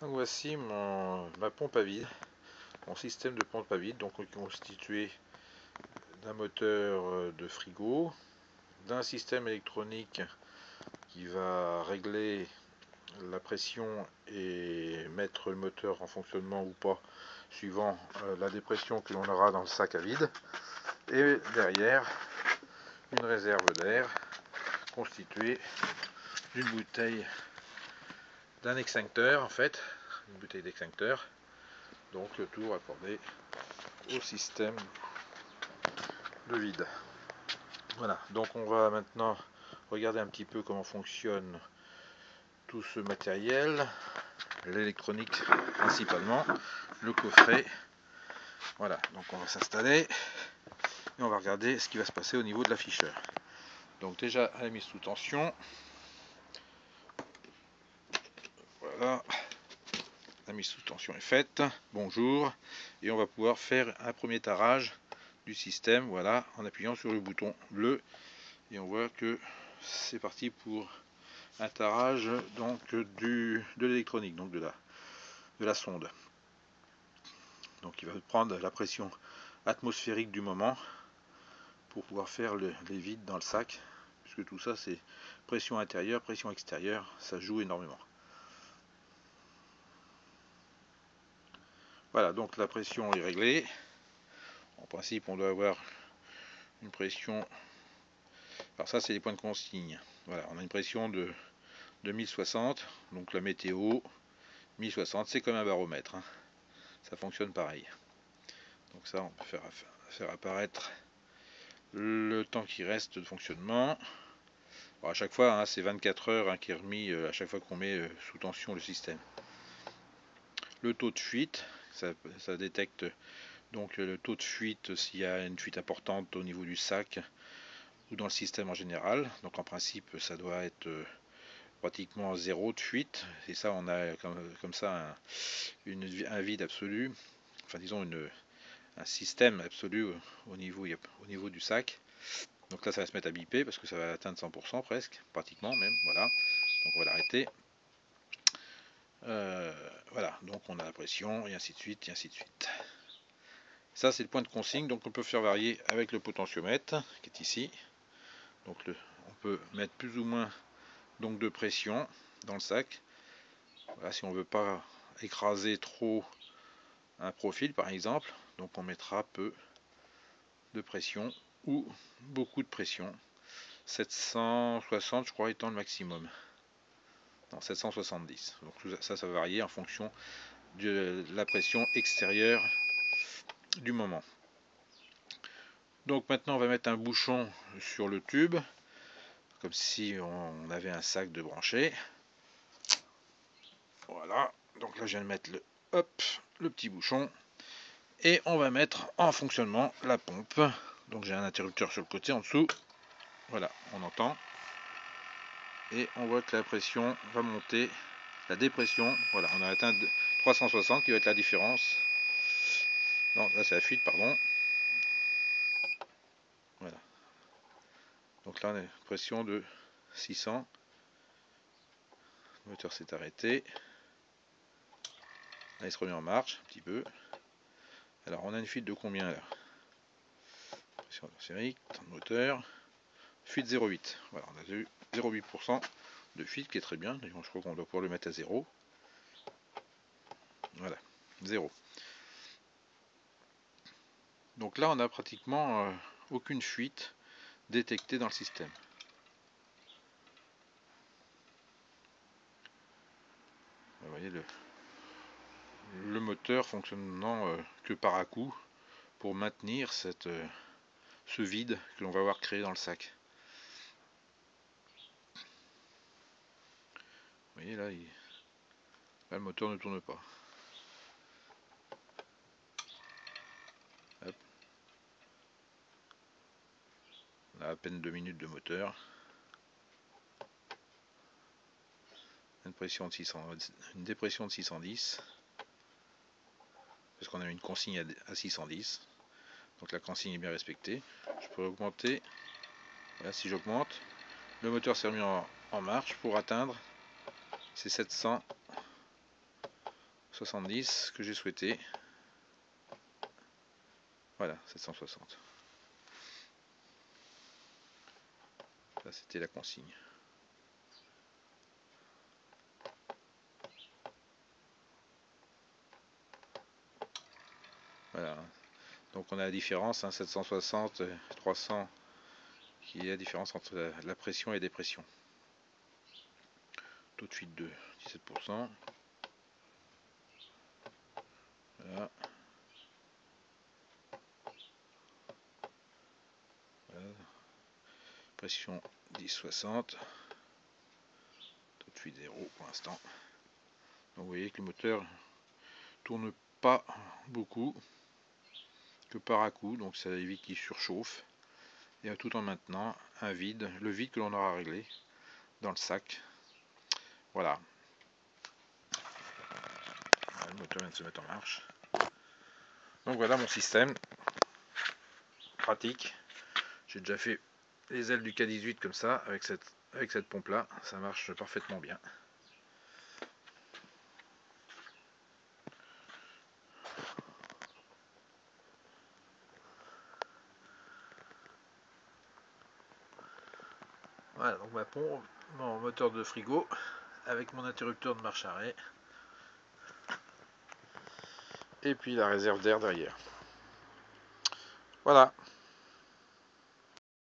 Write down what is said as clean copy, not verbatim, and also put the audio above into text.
Donc voici ma pompe à vide, mon système de pompe à vide, donc constitué d'un moteur de frigo, d'un système électronique qui va régler la pression et mettre le moteur en fonctionnement ou pas, suivant la dépression que l'on aura dans le sac à vide, et derrière une réserve d'air constituée d'une bouteille, d'un extincteur en fait, une bouteille d'extincteur, donc le tout raccordé au système de vide. Voilà, donc on va maintenant regarder un petit peu comment fonctionne tout ce matériel, l'électronique principalement, le coffret. Voilà, donc on va s'installer et on va regarder ce qui va se passer au niveau de l'afficheur. Donc déjà la mise sous tension. Voilà, la mise sous tension est faite. Bonjour. Et on va pouvoir faire un premier tarage du système, voilà, en appuyant sur le bouton bleu. Et on voit que c'est parti pour un tarage donc de l'électronique, donc de la sonde. Donc il va prendre la pression atmosphérique du moment pour pouvoir faire les vides dans le sac, puisque tout ça c'est pression intérieure, pression extérieure, ça joue énormément. Voilà, donc la pression est réglée. En principe on doit avoir une pression, alors ça c'est les points de consigne. Voilà, on a une pression de 1060, donc la météo 1060, c'est comme un baromètre, hein. Ça fonctionne pareil. Donc ça on peut faire apparaître le temps qui reste de fonctionnement. Alors à chaque fois hein, c'est 24 heures hein, qui est remis à chaque fois qu'on met sous tension le système. Le taux de fuite, ça détecte donc le taux de fuite s'il y a une fuite importante au niveau du sac ou dans le système en général. Donc en principe ça doit être pratiquement zéro de fuite, et ça on a comme ça un vide absolu, enfin disons un système absolu au niveau du sac. Donc là ça va se mettre à biper parce que ça va atteindre 100% presque, pratiquement même, voilà. Donc on va l'arrêter. Voilà, donc on a la pression et ainsi de suite et ainsi de suite. Ça c'est le point de consigne, donc on peut faire varier avec le potentiomètre qui est ici. Donc on peut mettre plus ou moins donc de pression dans le sac. Voilà, si on veut pas écraser trop un profil par exemple, donc on mettra peu de pression ou beaucoup de pression. 760 je crois étant le maximum. Non, 770. Donc ça va varier en fonction de la pression extérieure du moment. Donc maintenant on va mettre un bouchon sur le tube, comme si on avait un sac de branché. Voilà, donc là je viens de mettre le petit bouchon. Et on va mettre en fonctionnement la pompe. Donc j'ai un interrupteur sur le côté en dessous. Voilà, on entend. Et on voit que la pression va monter. La dépression, voilà, on a atteint 360 qui va être la différence. Non, là c'est la fuite, pardon. Voilà. Donc là on a une pression de 600. Le moteur s'est arrêté. Là il se remet en marche un petit peu. Alors on a une fuite de combien là? Pression atmosphérique, temps de moteur. Fuite 0,8. Voilà, on a eu 0,8% de fuite qui est très bien. D'ailleurs je crois qu'on doit pouvoir le mettre à 0. Voilà, 0. Donc là on a pratiquement aucune fuite détectée dans le système. Vous voyez le moteur fonctionnant que par à-coup pour maintenir ce vide que l'on va avoir créé dans le sac. Vous voyez là, là le moteur ne tourne pas. Hop. On a à peine 2 minutes de moteur. Une dépression de 610. Parce qu'on a une consigne à 610. Donc la consigne est bien respectée. Je peux augmenter. Voilà, si j'augmente, le moteur s'est remis en marche pour atteindre ces 700 70 que j'ai souhaité. Voilà, 760. Ça, c'était la consigne. Voilà. Donc on a la différence, hein, 760, 300, qui est la différence entre la pression et la dépression. Taux de fuite de 17%. Voilà. Voilà. Pression 10,60. Taux de fuite 0 pour l'instant. Donc vous voyez que le moteur tourne pas beaucoup que par à coup, donc ça évite qu'il surchauffe, et tout en maintenant un vide, le vide que l'on aura réglé dans le sac. Voilà. Le moteur vient de se mettre en marche. Donc voilà mon système pratique. J'ai déjà fait les ailes du K18 comme ça avec cette pompe là, ça marche parfaitement bien. Voilà, donc ma pompe, mon moteur de frigo avec mon interrupteur de marche arrêt et puis la réserve d'air derrière. Voilà.